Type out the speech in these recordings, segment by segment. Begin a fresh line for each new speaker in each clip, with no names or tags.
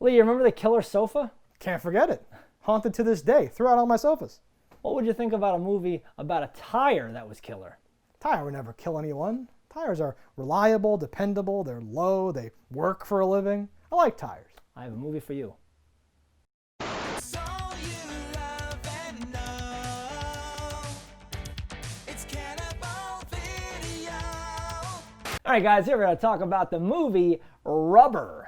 Lee, you remember the killer sofa?
Can't forget it. Haunted to this day. Threw out all my sofas.
What would you think about a movie about a tire that was killer?
Tire would never kill anyone. Tires are reliable, dependable, they're low, they work for a living. I like tires.
I have a movie for you.
It's all you love and know. It's Cannibal Video.
All right, guys, here we're going to talk about the movie Rubber.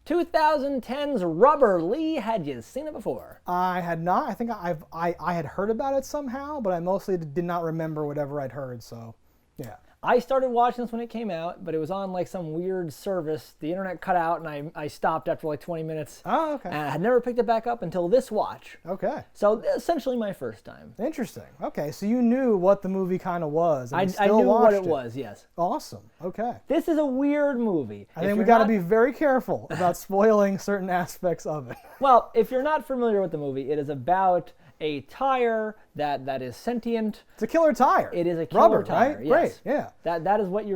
2010's Rubber. Lee, had you seen it before?
I had not. I think I had heard about it somehow, but I mostly did not remember whatever I'd heard, so yeah.
I started watching this when it came out, but it was on like some weird service. The internet cut out, and I stopped after like 20 minutes.
Oh, okay.
And I had never picked it back up until this watch.
Okay.
So essentially my first time.
Interesting. Okay, so you knew what the movie kind of was. And
I
you
knew
still
what
watched
it was, yes.
Awesome. Okay.
This is a weird movie.
I think we got to be very careful about spoiling certain aspects of it.
Well, if you're not familiar with the movie, it is about a tire that is sentient.
It's a killer tire.
It is a killer
Rubber,
tire.
right?
Yes.
Great. Yeah.
That is what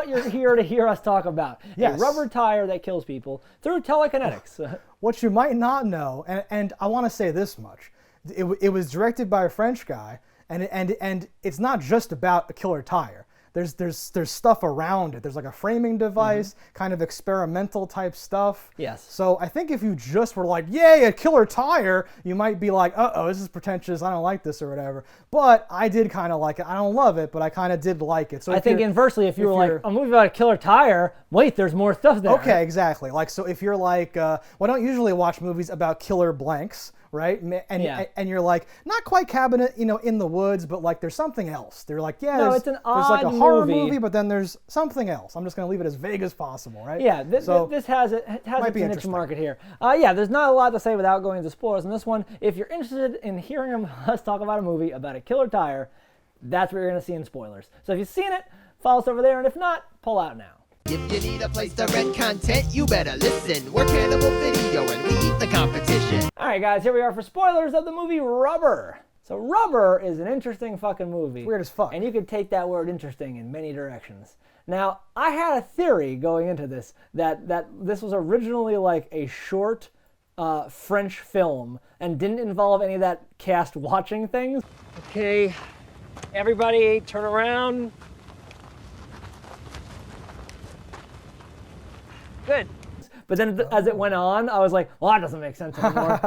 you're here to hear us talk about.
Yes.
A rubber tire that kills people through telekinetics.
What you might not know, and I want to say this much, it was directed by a French guy, and it's not just about a killer tire. There's stuff around it. There's like a framing device, kind of experimental type stuff.
Yes.
So I think if you just were like, yay, a killer tire, you might be like, uh-oh, this is pretentious, I don't like this or whatever. But I did kind of like it. I don't love it, but I kind of did like it. So
I think inversely, if you were like, a movie about a killer tire, wait, there's more stuff there.
Okay, exactly. Like, so if you're like, well, I don't usually watch movies about killer blanks, right? And you're like, not quite Cabin, in the Woods, but like there's something else. They're like, yeah,
no, it's an
there's like a
odd
horror movie, but then there's something else. I'm just going to leave it as vague as possible, right?
Yeah, this has its niche market here. Yeah, there's not a lot to say without going into spoilers in this one. If you're interested in hearing us talk about a movie about a killer tire, that's what you're going to see in spoilers. So if you've seen it, follow us over there, and if not, pull out now.
If you need a place to rent content, you better listen. We're Cannibal Video and we eat the competition.
All right, guys, here we are for spoilers of the movie Rubber. So Rubber is an interesting fucking movie.
Weird as fuck.
And you could take that word interesting in many directions. Now, I had a theory going into this that this was originally like a short French film and didn't involve any of that cast watching things. Okay, everybody turn around. Good. But then as it went on, I was like, well, that doesn't make sense anymore.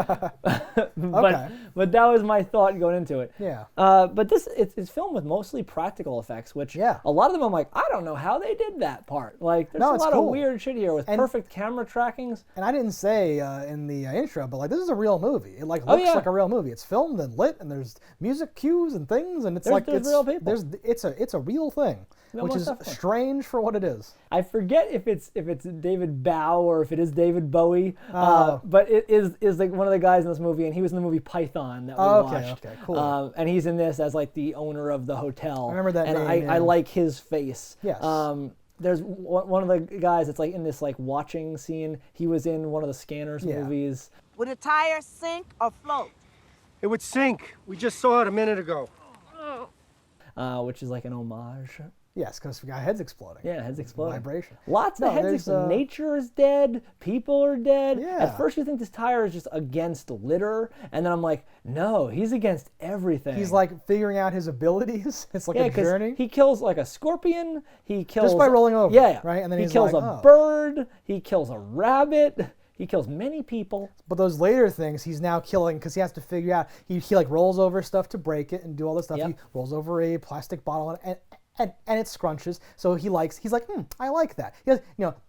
But that was my thought going into it.
Yeah.
But it's filmed with mostly practical effects, which a lot of them I'm like, I don't know how they did that part. Like, there's a lot of weird shit here with perfect camera trackings.
And I didn't say in the intro, but like, this is a real movie. It like looks like a real movie. It's filmed and lit, and there's music cues and things, and it's
there's real people.
It's a real thing, which is strange for what it is.
I forget if it's David Bowie or if it is David Bowie, but it is like one of the guys in this movie, and he was in the movie Python that we watched.
Okay, cool.
And he's in this as like the owner of the hotel.
I remember that
and
name,
I like his face.
Yes.
There's one of the guys that's like in this like watching scene. He was in one of the Scanners movies.
Would a tire sink or float?
It would sink. We just saw it a minute ago.
Which is like an homage.
Yes, because we got heads exploding.
Yeah, heads exploding.
Vibration.
Lots of heads. Nature is dead. People are dead.
Yeah.
At first you think this tire is just against litter, and then I'm like, no, he's against everything.
He's like figuring out his abilities. It's like a journey.
He kills like a scorpion. He kills
just by rolling over.
Yeah,
right. And then
he kills a bird. He kills a rabbit. He kills many people.
But those later things, he's now killing because he has to figure out. He like rolls over stuff to break it and do all this stuff. Yep. He rolls over a plastic bottle and it scrunches. So he's like, I like that. He goes,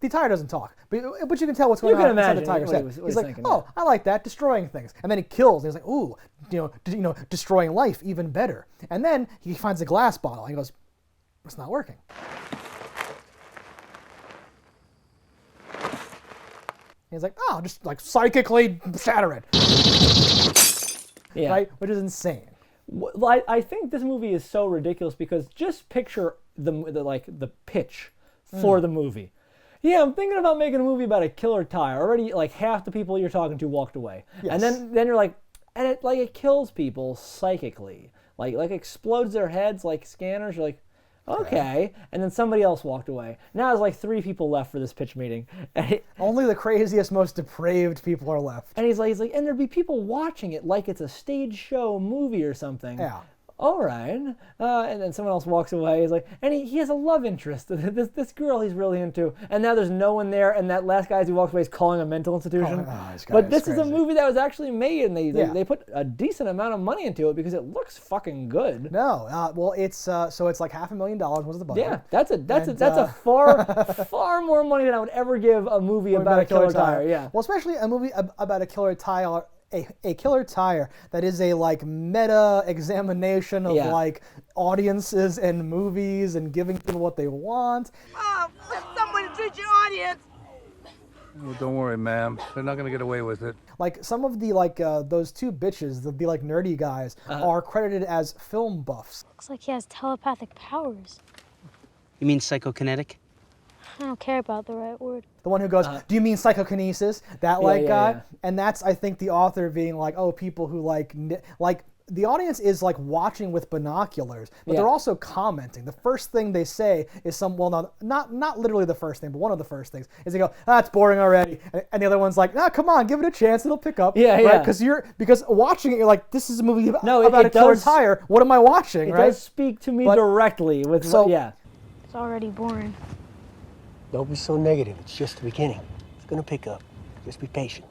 the tire doesn't talk, but you can tell what's going on inside the tiger's head. He's like, I like that, destroying things. And then he kills. And he's like, ooh, destroying life even better. And then he finds a glass bottle. And he goes, it's not working. He's like, oh, just like psychically shatter it.
Yeah.
Right? Which is insane.
Well, I think this movie is so ridiculous because just picture the pitch for the movie. Yeah, I'm thinking about making a movie about a killer tire. Already, like half the people you're talking to walked away, and then you're like, and it kills people psychically, like explodes their heads like Scanners. You're like, Okay. And then somebody else walked away. Now there's like 3 people left for this pitch meeting. And,
Only the craziest, most depraved people are left.
and he's like, and there'd be people watching it like it's a stage show movie or something.
Yeah.
All right. And then someone else walks away. He's like, and he has a love interest. This girl he's really into. And now there's no one there. And that last guy as he walks away is calling a mental institution.
This guy
But this is a
crazy.
movie that was actually made, and
Yeah.
they put a decent amount of money into it because it looks fucking good.
No, well, it's so it's like $500,000 was the budget.
Yeah, that's
And,
a far more money than I would ever give a movie about a killer tire. Yeah.
Well, especially a movie about a killer tire. A killer tire that is a like meta examination of
Yeah.
like audiences and movies and giving people what they want.
Oh, someone treat your audience.
Oh, don't worry, ma'am. They're not gonna get away with it.
Like some of the like those 2 bitches, the like nerdy guys, are credited as film buffs.
Looks like he has telepathic powers.
You mean psychokinetic?
I don't care about the right word.
The one who goes, "Do you mean psychokinesis?" That like
yeah,
guy,
yeah.
and that's I think the author being like, "Oh, people who like the audience is like watching with binoculars, but
Yeah.
they're also commenting. The first thing they say is not literally the first thing, but one of the first things is they go, "It's boring already," and the other one's like, "No, come on, give it a chance, it'll pick up."
Yeah,
right?
yeah.
Because watching it, you're like, "This is a movie about,
No,
about
it
a killer
does-
tire. What am I watching?"
It
right?
does speak to me
But-
directly with
So-
yeah.
It's already boring.
Don't be so negative. It's just the beginning. It's gonna pick up. Just be patient.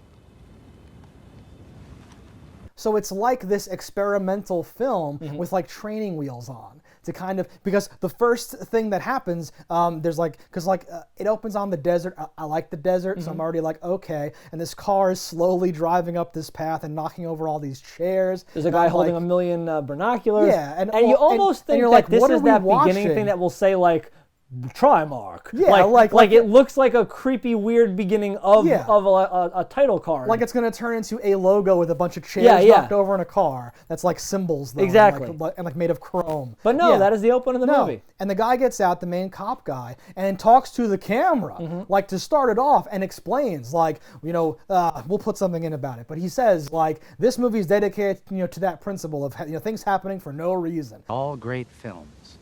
So it's like this experimental film
Mm-hmm.
with like training wheels on to kind of, because the first thing that happens, there's like, because like it opens on the desert. I like the desert, so I'm already like, okay. And this car is slowly driving up this path and knocking over all these chairs.
There's a
And
guy
I'm
holding
like,
a million binoculars.
Yeah, and
you
well,
almost
and
think
you're
that
like,
this
what
is
are we
that beginning
watching?
thing that will say like, try mark.
Yeah,
like it looks like a creepy, weird beginning of
Yeah.
a title card.
Like it's going to turn into a logo with a bunch of chairs
Yeah, yeah.
knocked over in a car. That's like symbols, though,
Exactly.
and like made of chrome.
But no,
Yeah.
that is the open of the movie.
And the guy gets out, the main cop guy, and talks to the camera,
Mm-hmm.
like to start it off, and explains, like, we'll put something in about it. But he says, like, this movie is dedicated, to that principle of things happening for no reason.
All great films,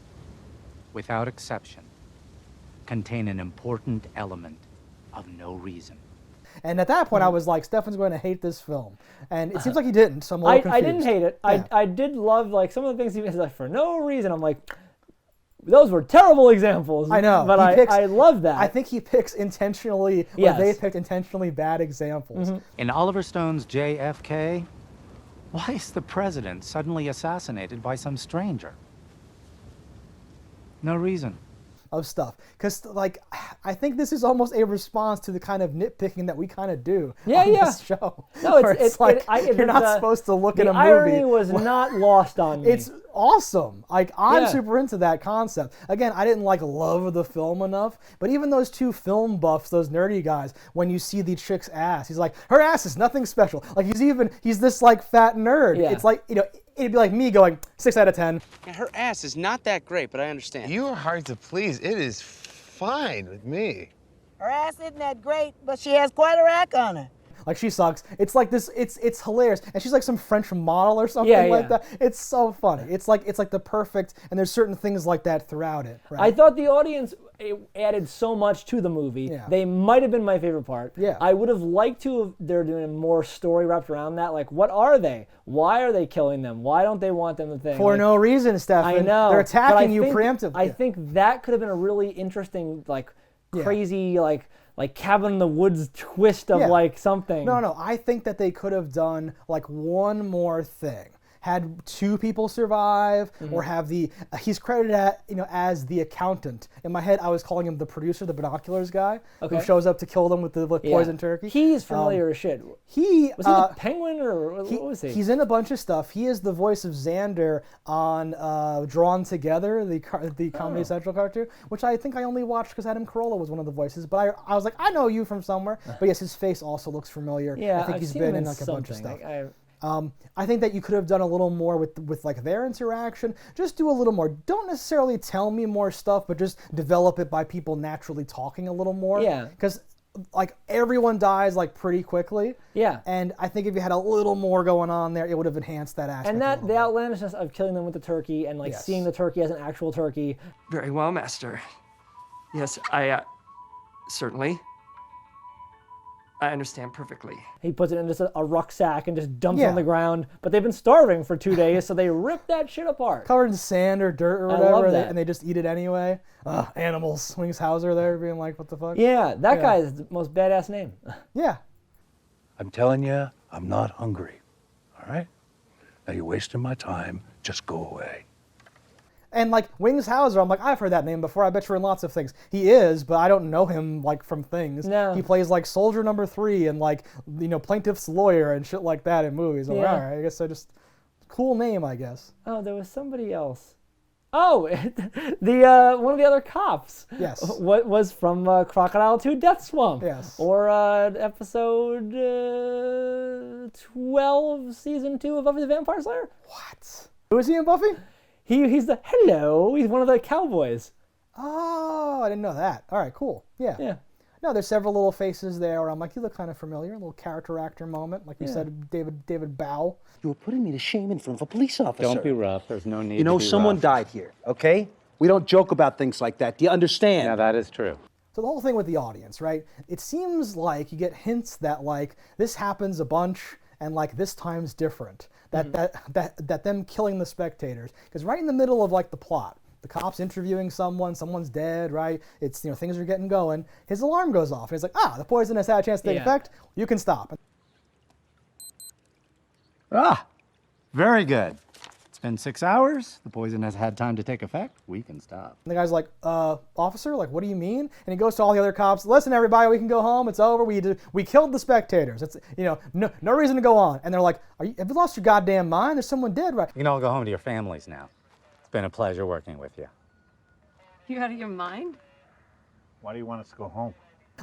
without exception, contain an important element of no reason.
And at that point, I was like, Stefan's going to hate this film, and it seems like he didn't. So I'm a little
I
confused.
didn't hate it.
Yeah.
I did love like some of the things he was like for no reason. I'm like, those were terrible examples.
I know,
but
he picks-
I love that.
I think he picks intentionally, or
Yes.
they picked intentionally bad examples.
In Oliver Stone's JFK, why is the president suddenly assassinated by some stranger? No reason.
Of stuff, because like I think this is almost a response to the kind of nitpicking that we kind of do
Yeah,
on
yeah.
this show.
No,
where
it's
like
it-
you're not
the-
supposed to look
the
at a movie.
irony was not lost on me.
It's awesome. Like I'm
Yeah.
super into that concept. Again, I didn't like love the film enough, but even those 2 film buffs, those nerdy guys, when you see the chick's ass, he's like, her ass is nothing special. Like he's this like fat nerd.
Yeah.
It's like it'd be like me going 6 out of 10.
Yeah, her ass is not that great, but I understand.
You are hard to please. It is fine with me.
Her ass isn't that great, but she has quite a rack on her.
Like she sucks. It's like this. It's hilarious, and she's like some French model or something
Yeah,
like
yeah.
that. It's so funny. It's like the perfect, and there's certain things like that throughout it. Right?
I thought the audience added so much to the movie.
Yeah.
They might have been my favorite part.
Yeah.
I would have liked to have they're doing more story wrapped around that. Like, what are they? Why are they killing them? Why don't they want them to think?
For
Like,
no reason, Stefan.
I know.
They're
but I
attacking you
think-
preemptively.
I think that could have been a really interesting, like, crazy, like cabin in the woods twist of
Yeah.
like something.
No. I think that they could have done like one more thing. Had 2 people survive, or have he's credited as the accountant. In my head, I was calling him the producer, the binoculars guy,
Okay.
who shows up to kill them with the
Yeah.
poison turkey.
He's familiar as shit.
Was
Was he the penguin or what was he?
He's in a bunch of stuff. He is the voice of Xander on Drawn Together, the Comedy
Oh.
Central cartoon, which I think I only watched because Adam Carolla was one of the voices. But I was like, I know you from somewhere. But yes, his face also looks familiar.
Yeah,
I think
I've
he's
seen
been
him
in like a bunch of
something.
stuff. I think that you could have done a little more with like their interaction. Just do a little more. Don't necessarily tell me more stuff, but just develop it by people naturally talking a little more.
Yeah.
Because like everyone dies like pretty quickly.
Yeah.
And I think if you had a little more going on there, it would have enhanced that aspect.
And
a
that
little
the
bit.
outlandishness of killing them with the turkey and like
Yes.
seeing the turkey as an actual turkey.
Very well, Master. Yes, I certainly. I understand perfectly.
He puts it in just a rucksack and just dumps it
Yeah.
on the ground. But they've been starving for 2 days, so they rip that shit apart.
Covered in sand or dirt or
I
whatever,
love that.
and they just eat it anyway. Animals. Wings Hauser there being like, what the fuck?
Yeah, that
Yeah.
guy is the most badass name.
Yeah.
I'm telling you, I'm not hungry. All right? Now you're wasting my time. Just go away.
And like Wings Hauser, I'm like, I've heard that name before. I bet you're in lots of things. He is, but I don't know him like from things.
No.
He plays like Soldier Number 3 and like, plaintiff's lawyer and shit like that in movies. I'm like,
Yeah.
all right, I guess cool name, I guess.
Oh, there was somebody else. Oh, the one of the other cops.
Yes.
What was from Crocodile 2 Death Swamp.
Yes.
Or episode 12, season 2 of Buffy the Vampire Slayer.
What? Who is he in Buffy?
He's he's one of the cowboys.
Oh, I didn't know that. All right, cool. Yeah.
Yeah.
No, there's several little faces there where I'm like, you look kind of familiar. A little character actor moment. Like you said, David Bow.
You were putting me to shame in front of a police officer.
Don't be rough. There's no need
You know,
to be
someone
rough.
died here, okay? We don't joke about things like that. Do you understand?
Yeah, that is true.
So the whole thing with the audience, right? It seems like you get hints that like this happens a bunch and like this time's different. That them killing the spectators. Because right in the middle of like the plot, the cop's interviewing someone's dead, right? It's, things are getting going. His alarm goes off. And he's like, the poison has had a chance to take effect. You can stop.
Very good. It's been 6 hours. The poison has had time to take effect. We can stop.
And the guy's like, officer, like, what do you mean? And he goes to all the other cops. Listen, everybody, we can go home. It's over. We killed the spectators. It's, no reason to go on. And they're like, have you lost your goddamn mind? There's someone dead, right?
You can all go home to your families now. It's been a pleasure working with you.
You out of your mind?
Why do you want us to go home?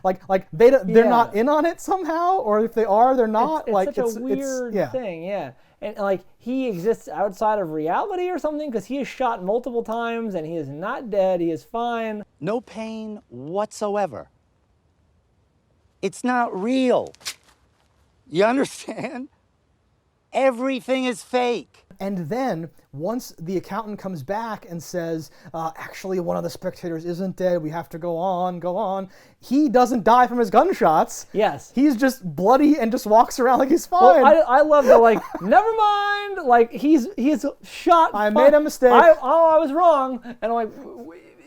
Like they're not in on it somehow, or if they are, they're not.
It's such a weird thing, yeah. And like he exists outside of reality or something because he is shot multiple times and he is not dead. He is fine.
No pain whatsoever. It's not real. You understand? Everything is fake.
And then once the accountant comes back and says, actually one of the spectators isn't dead, we have to go on, he doesn't die from his gunshots.
Yes.
He's just bloody and just walks around like he's fine.
Well, I love the like, never mind, like he's shot.
I made a mistake.
I was wrong. And I'm like,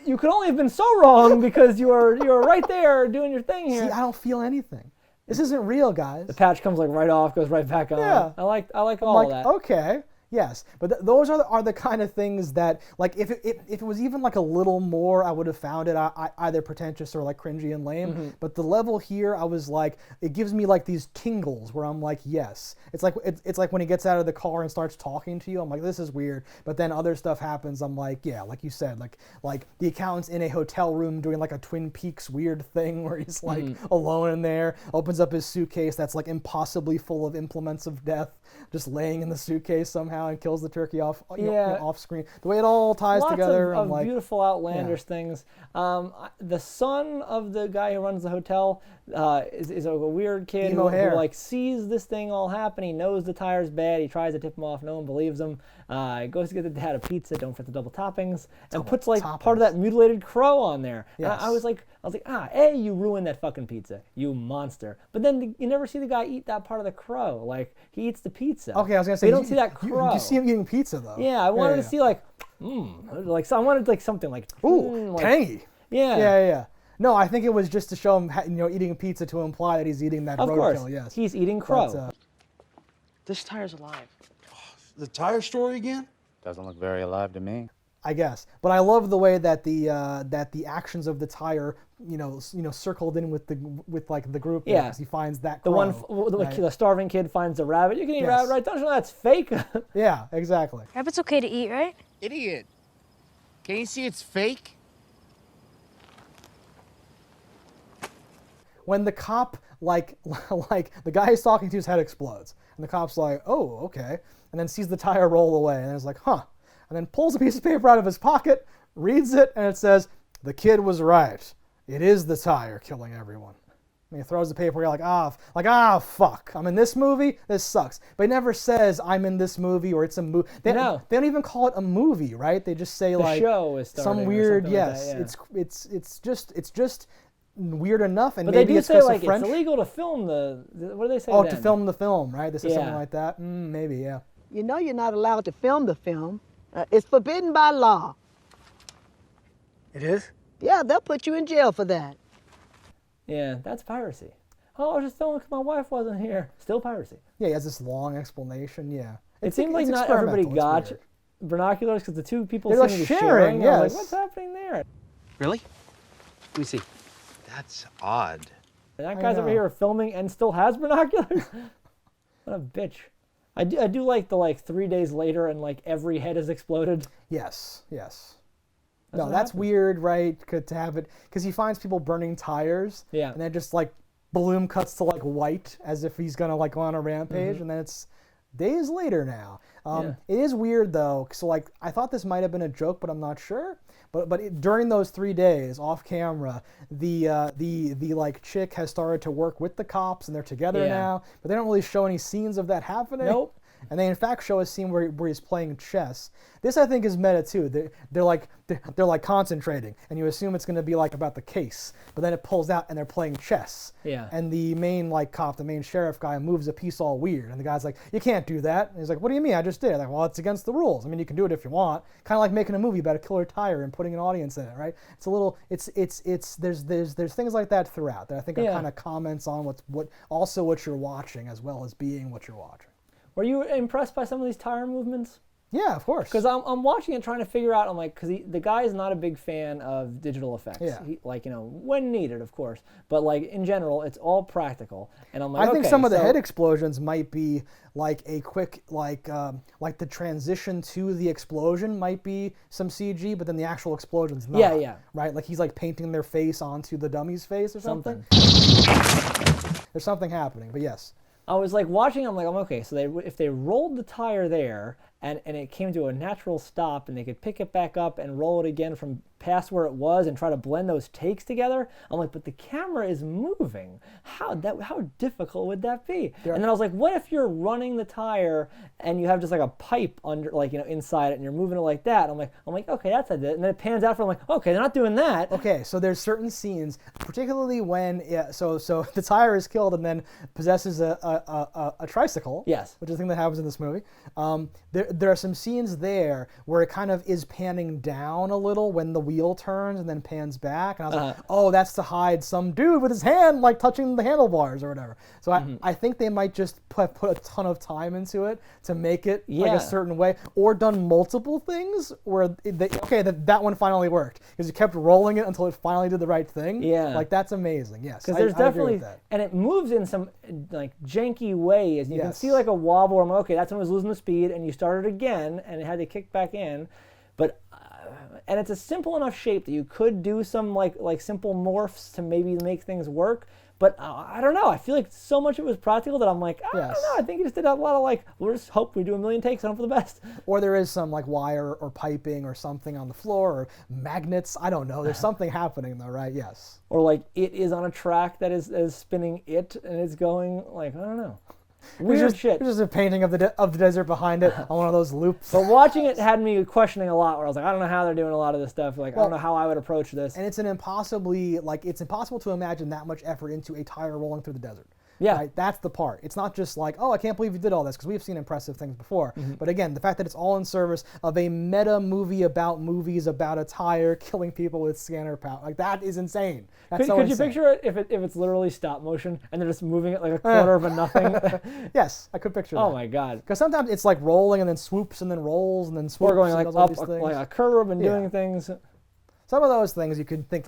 you could only have been so wrong because you were right there doing your thing here.
See, I don't feel anything. This isn't real, guys.
The patch comes like right off, goes right back on.
Yeah.
I like all of that.
Okay. Yes, but those are the kind of things that, like, if it was even like a little more, I would have found it either pretentious or like cringy and lame.
Mm-hmm.
But the level here, I was like, it gives me like these tingles where I'm like, yes. It's like when he gets out of the car and starts talking to you, I'm like, this is weird. But then other stuff happens, I'm like, yeah, like you said, like the accountant's in a hotel room doing like a Twin Peaks weird thing where he's like alone in there, opens up his suitcase that's like impossibly full of implements of death, just laying in the suitcase somehow, and kills the turkey off off screen. The way it all ties
Lots
together.
of
I'm like,
beautiful outlandish things. The son of the guy who runs the hotel is a weird kid who like sees this thing all happen. He knows the tire's bad. He tries to tip him off. No one believes him. He goes to get the dad a pizza. Don't forget the double toppings. And puts like part of that mutilated crow on there.
Yes.
And I was like, you ruined that fucking pizza, you monster. But then you never see the guy eat that part of the crow. Like he eats the pizza.
Okay, I was gonna say
you don't see that crow.
You see him eating pizza though.
Yeah, I wanted to see like, so I wanted like something like,
tangy.
Yeah.
Yeah. No, I think it was just to show him, eating a pizza to imply that he's eating that
Of
roadkill.
course,
Yes,
he's eating crow.
But,
This tire's alive.
The tire story again?
Doesn't look very alive to me.
I guess, but I love the way that the actions of the tire, circled in with the group.
Yeah,
because he finds that
the
crow,
the starving kid finds a rabbit. You can eat
Yes.
rabbit, right? Don't you know that's fake?
Yeah, exactly.
Rabbit's okay to eat, right?
Idiot. Can't you see it's fake?
When the cop, like the guy he's talking to's head explodes, and the cop's like, oh, okay, and then sees the tire roll away, and is like, huh, and then pulls a piece of paper out of his pocket, reads it, and it says, the kid was right. It is the tire killing everyone. And he throws the paper. You're like, fuck. I'm in this movie. This sucks. But he never says I'm in this movie or it's a movie. They don't even call it a movie, right? They just say
the show is starting
some weird.
Like
yes,
that, yeah.
it's just weird enough. And
but
maybe
they do
it's
say like
French.
it's illegal to film the. What do they say?
Oh,
then?
to film the film, right? They say something like that. Maybe, yeah.
You know you're not allowed to film the film. It's forbidden by law.
It is?
Yeah, they'll put you in jail for that.
Yeah, that's piracy. Oh, I was just filming because my wife wasn't here. Still piracy.
Yeah, he has this long explanation. Yeah.
It seemed like not everybody got binoculars because the two people
They're
seemed to be
sharing.
sharing. I was
Yes.
like, what's happening there?
Really? Let me see. That's odd.
And that guy's over here filming and still has binoculars? What a bitch. I do like the 3 days later and every head has exploded.
Yes. That's
happens.
weird, right? To have it because he finds people burning tires.
Yeah.
And then just balloon cuts to white as if he's gonna go on a rampage, and then it's days later now. It is weird though. So I thought this might have been a joke, but I'm not sure. But during those 3 days off camera, the chick has started to work with the cops and they're together now. But they don't really show any scenes of that happening.
Nope.
And they in fact show a scene where he's playing chess. This I think is meta too. They're concentrating, and you assume it's going to be about the case, but then it pulls out and they're playing chess.
Yeah.
And the main cop, the main sheriff guy, moves a piece all weird, and the guy's like, "You can't do that." And he's like, "What do you mean? I just did." I'm like, well, it's against the rules. I mean, you can do it if you want. Kind of like making a movie about a killer tire and putting an audience in it, right? It's a little. There's things like that throughout that I think are kind of comments on what you're watching as well as being what you're watching.
Were you impressed by some of these tire movements?
Yeah, of course.
Because I'm watching it trying to figure out, I'm like, because the guy is not a big fan of digital effects.
Yeah.
When needed, of course. But in general, it's all practical. And I'm like,
I think some of the head explosions might be a quick, the transition to the explosion might be some CG, but then the actual explosion's not.
Yeah.
Right? He's painting their face onto the dummy's face or something. There's something happening, but yes.
I was watching, I'm okay, so if they rolled the tire there and it came to a natural stop and they could pick it back up and roll it again from past where it was and try to blend those takes together, I'm like, but the camera is moving. How difficult would that be? And then I was like, what if you're running the tire and you have just a pipe under, inside it and you're moving it like that? I'm like, okay, that's it. And then it pans out I'm like, okay, they're not doing that.
Okay, so there's certain scenes, particularly when, so the tire is killed and then possesses a tricycle.
Yes.
Which is the thing that happens in this movie. There are some scenes there where it kind of is panning down a little when the wheel turns and then pans back, and I was like, oh, that's to hide some dude with his hand touching the handlebars or whatever. So I think they might just put a ton of time into it to make it a certain way, or done multiple things where that one finally worked because you kept rolling it until it finally did the right thing.
Yeah.
That's amazing. Yes.
Because there's
I agree
definitely,
with that.
and it moves in some janky ways. You can see a wobble where I'm like, okay, that's when it was losing the speed, and you started again, and it had to kick back in. But and it's a simple enough shape that you could do some simple morphs to maybe make things work. But I don't know. I feel like so much of it was practical that I'm like, I don't know. I think he just did a lot of we'll just hope we do a million takes and hope for the best.
Or there is some wire or piping or something on the floor or magnets. I don't know. There's something happening though, right? Yes.
Or it is on a track that is spinning it and it's going I don't know. Weird shit.
There's just a painting of the desert behind it on one of those loops.
But watching it had me questioning a lot where I was like, I don't know how they're doing a lot of this stuff. I don't know how I would approach this.
And it's it's impossible to imagine that much effort into a tire rolling through the desert.
Yeah.
Right? That's the part. It's not just oh, I can't believe you did all this, because we've seen impressive things before. But again, the fact that it's all in service of a meta movie about movies about a tire killing people with scanner power, that is insane. That's
could you picture it if it's literally stop motion and they're just moving it a quarter of a nothing?
Yes, I could picture that.
Oh my god.
Because sometimes it's rolling and then swoops and then rolls and then swoops.
Or going
and
up
these things.
a curve and doing things.
Some of those things you can think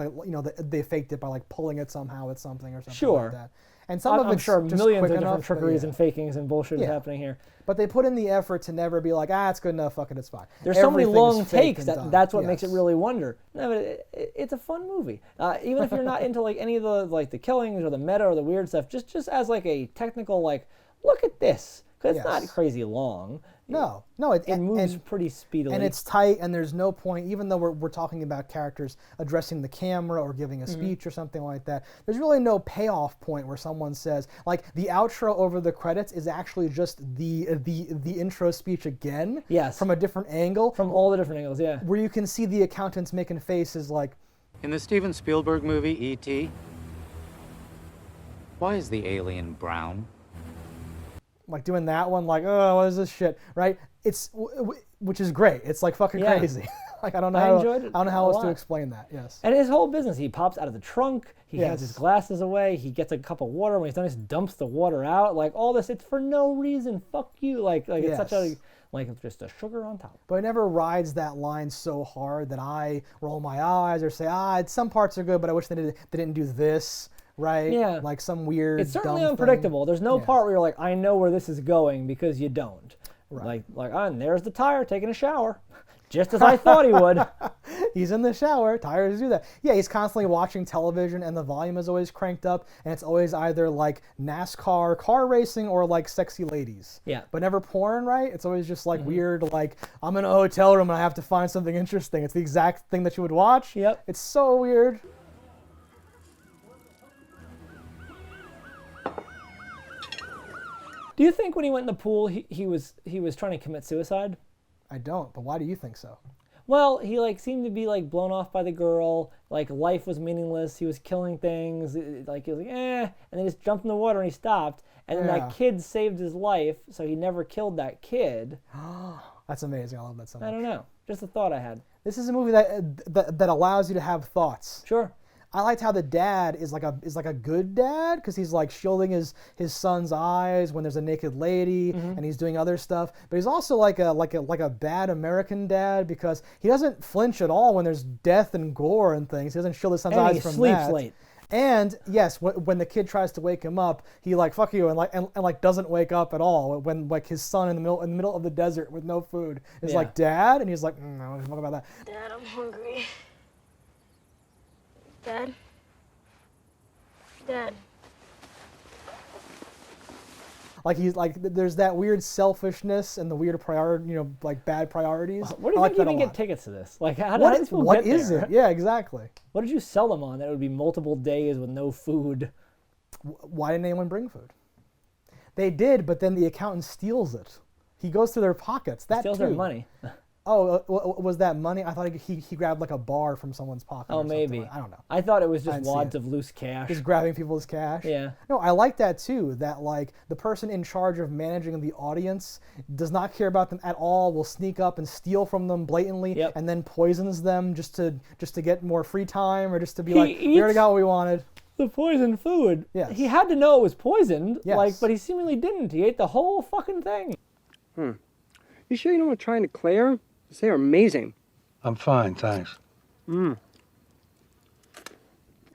they faked it by pulling it somehow with something or something like that. And some of it's
sure
just
millions
quick
of different
enough,
trickeries and fakings and bullshit is happening here.
But they put in the effort to never be it's good enough, fuck it, it's fine.
There's so many long takes that's what
yes.
makes it really wonder. No, but it's a fun movie. Even if you're not into any of the the killings or the meta or the weird stuff, just as a technical look at this. because it's not crazy long.
No,
it moves pretty speedily.
And it's tight, and there's no point, even though we're talking about characters addressing the camera or giving a speech or something like that, there's really no payoff point where someone says, like, the outro over the credits is actually just the intro speech again.
Yes.
From a different angle.
From all the different angles, yeah.
Where you can see the accountants making faces like...
In the Steven Spielberg movie, E.T., why is the alien brown?
Like doing that one, like, oh, what is this shit, right? It's, which is great. It's like fucking crazy. Like, I don't know how else to explain that, yes.
And his whole business, he pops out of the trunk, he has his glasses away, he gets a cup of water, when he's done, he just dumps the water out, like, all this, it's for no reason, fuck you, like it's such a, like, it's just a sugar on top.
But it never rides that line so hard that I roll my eyes or say, some parts are good, but I wish they didn't do this. Right?
Yeah.
Like some weird,
it's certainly
dumb
unpredictable.
thing.
There's no part where you're like, I know where this is going, because you don't. Right. And there's the tire taking a shower. Just as I thought he would.
He's in the shower. Tires do that. Yeah, he's constantly watching television, and the volume is always cranked up, and it's always either like NASCAR, car racing, or like sexy ladies.
Yeah.
But never porn, right? It's always just like weird, like, I'm in a hotel room and I have to find something interesting. It's the exact thing that you would watch.
Yep.
It's so weird.
Do you think when he went in the pool, he was trying to commit suicide?
I don't, but why do you think so?
Well, he like seemed to be like blown off by the girl. Like life was meaningless. He was killing things. Like he was like, and then he just jumped in the water and he stopped. And then that kid saved his life, so he never killed that kid.
That's amazing. I love that so much.
I don't know. Just a thought I had.
This is a movie that allows you to have thoughts.
Sure.
I liked how the dad is like a good dad, because he's like shielding his son's eyes when there's a naked lady, and he's doing other stuff. But he's also like a bad American dad, because he doesn't flinch at all when there's death and gore and things. He doesn't shield his son's eyes from that.
And he sleeps late.
And yes, when the kid tries to wake him up, he like fuck you and doesn't wake up at all. When like his son in the middle of the desert with no food is like, Dad, and he's like, I don't know about that.
Dad, I'm hungry. Dad? Dad.
Like he's like, there's that weird selfishness and the weird like bad priorities.
Where do you think you even get tickets to this? Like, how did people
what
get
is
there?
it? Yeah, exactly.
What did you sell them on that it would be multiple days with no food?
Why didn't anyone bring food? They did, but then the accountant steals it. He goes through their pockets. That
steals
too.
their money.
Oh, was that money? I thought he grabbed like a bar from someone's pocket.
Oh,
or
maybe.
I don't know.
I thought it was just wads of loose cash.
Just grabbing people's cash.
Yeah.
No, I like that too. That like the person in charge of managing the audience does not care about them at all. Will sneak up and steal from them blatantly, and then poisons them just to get more free time, or just to be like, we already got what we wanted.
The poisoned food.
Yes.
He had to know it was poisoned.
Yes.
But he seemingly didn't. He ate the whole fucking thing.
You sure you don't want to try and Claire? They're amazing.
I'm fine, thanks.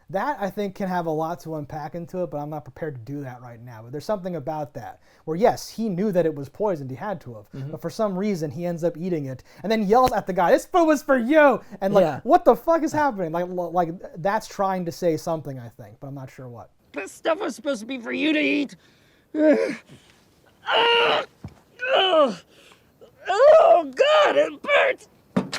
That, I think, can have a lot to unpack into it, but I'm not prepared to do that right now. But there's something about that where, yes, he knew that it was poisoned. He had to have. But for some reason, he ends up eating it and then yells at the guy, "This food was for you!" And like, what the fuck is happening? Like that's trying to say something, I think, but I'm not sure what.
This stuff was supposed to be for you to eat. Oh, God, it burns!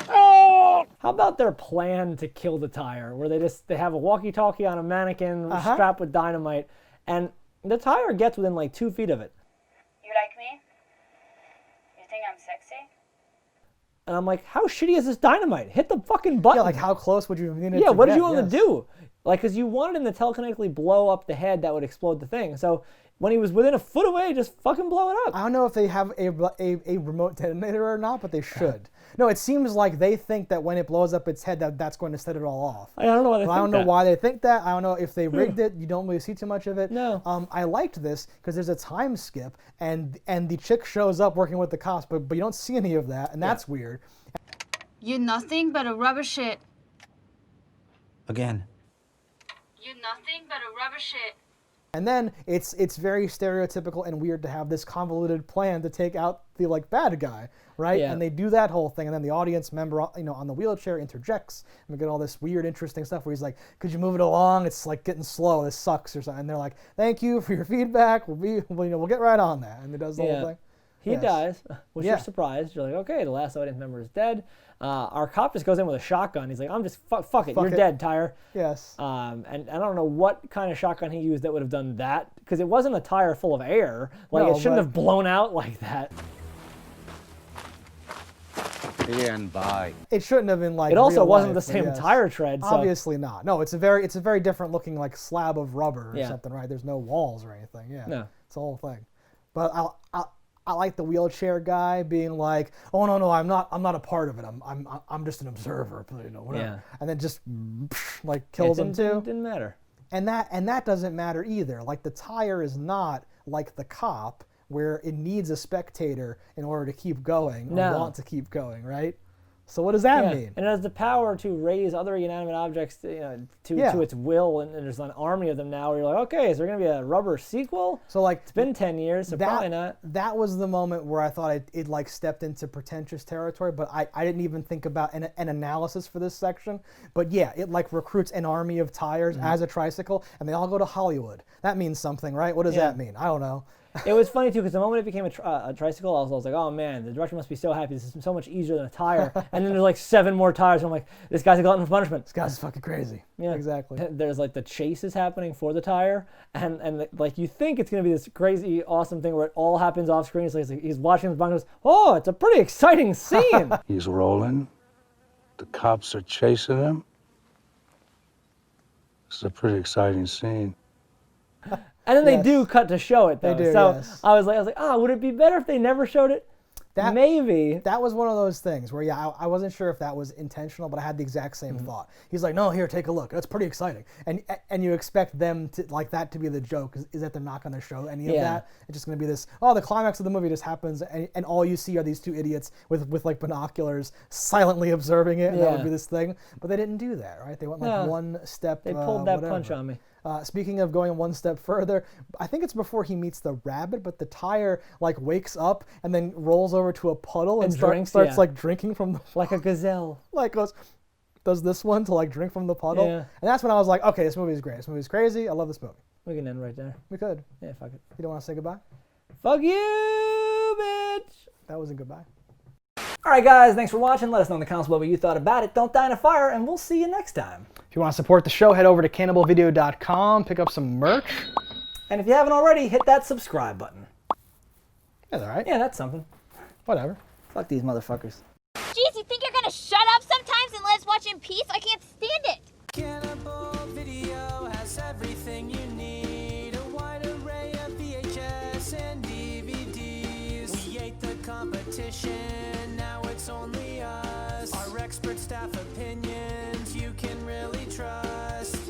Oh!
How about their plan to kill the tire, where they have a walkie-talkie on a mannequin strapped with dynamite, and the tire gets within like 2 feet of it.
You like me? You think I'm sexy?
And I'm like, how shitty is this dynamite? Hit the fucking button.
Yeah, like how close would you have needed to
what did
get?
you want to do? Like, because you wanted him to telekinetically blow up the head that would explode the thing. So when he was within a foot away, just fucking blow it up.
I don't know if they have a remote detonator or not, but they should. No, it seems like they think that when it blows up its head, that's going to set it all off.
I don't know why they think that.
I don't know why they think that. I don't know if they rigged it. You don't really see too much of it.
No.
I liked this because there's a time skip, and the chick shows up working with the cops, but you don't see any of that, and that's weird.
You're nothing but a rubber shit.
Again.
You're nothing but a rubber shit.
And then it's very stereotypical and weird to have this convoluted plan to take out the like bad guy, right?
Yeah.
And they do that whole thing, and then the audience member, on the wheelchair interjects, and we get all this weird, interesting stuff where he's like, "Could you move it along? It's like getting slow. This sucks," or something. And they're like, "Thank you for your feedback. We'll get right on that." And it does the whole thing.
He dies, which you're surprised. You're like, okay, the last audience member is dead. Our cop just goes in with a shotgun. He's like, I'm just, fuck it, you're dead, Tyre.
Yes.
And I don't know what kind of shotgun he used that would have done that, because it wasn't a tire full of air. Like, it shouldn't have blown out like that.
Stand by.
It shouldn't have been like.
It also
real
wasn't
life,
the same
yes.
tire tread. So.
Obviously not. No, it's a very different looking like slab of rubber or something, right? There's no walls or anything. Yeah.
No.
It's the whole thing. But I like the wheelchair guy being like, "Oh no, I'm not a part of it. I'm just an observer, whatever."
Yeah.
And then just like kills him too.
Didn't matter.
And that doesn't matter either. Like the tire is not like the cop, where it needs a spectator in order to keep going or want to keep going, right? So what does that mean?
And it has the power to raise other inanimate objects to its will, and there's an army of them now where you're like, okay, is there going to be a rubber sequel?
So like,
it's been 10 years, so probably not.
That was the moment where I thought it like stepped into pretentious territory, but I didn't even think about an analysis for this section. But yeah, it like recruits an army of tires as a tricycle, and they all go to Hollywood. That means something, right? What does that mean? I don't know.
It was funny too, because the moment it became a tricycle, I was like, oh man, the director must be so happy. This is so much easier than a tire. And then there's like 7 more tires. And I'm like, this guy's a glutton for punishment.
This guy's fucking crazy. Yeah, exactly.
There's like the chase is happening for the tire, and like you think it's gonna be this crazy, awesome thing where it all happens off screen. It's like he's watching the behind, goes, oh, it's a pretty exciting scene.
He's rolling. The cops are chasing him. This is a pretty exciting scene.
And then they do cut to show it, though.
They do,
so
yes.
I was like, would it be better if they never showed it? Maybe.
That was one of those things where, I wasn't sure if that was intentional, but I had the exact same thought. He's like, no, here, take a look. That's pretty exciting. And you expect them to, like, that to be the joke, is that they're not going to show any of that. It's just going to be this, the climax of the movie just happens, and all you see are these 2 idiots with like, binoculars silently observing it, and that would be this thing. But they didn't do that, right? They went, like, one step
They pulled that punch on me.
Speaking of going one step further, I think it's before he meets the rabbit, but the tire like wakes up and then rolls over to a puddle and starts like drinking from the
like a gazelle.
Like does this one to like drink from the puddle.
Yeah.
And that's when I was like, okay, this movie is great. This movie is crazy. I love this movie.
We can end right there.
We could.
Yeah, fuck it.
You don't want to say goodbye?
Fuck you, bitch.
That wasn't goodbye.
All right, guys, thanks for watching. Let us know in the comments below what you thought about it. Don't die in a fire, and we'll see you next time.
If you want to support the show, head over to cannibalvideo.com, pick up some merch.
And if you haven't already, hit that subscribe button.
That's all right.
Yeah, that's something.
Whatever.
Fuck these motherfuckers.
Jeez, you think you're gonna shut up sometimes and let us watch in peace? I can't stand it.
Cannibal Video has everything you need. A wide array of VHS and DVDs. We ate the competition, now it's only us. Our expert staff opinions you can really trust.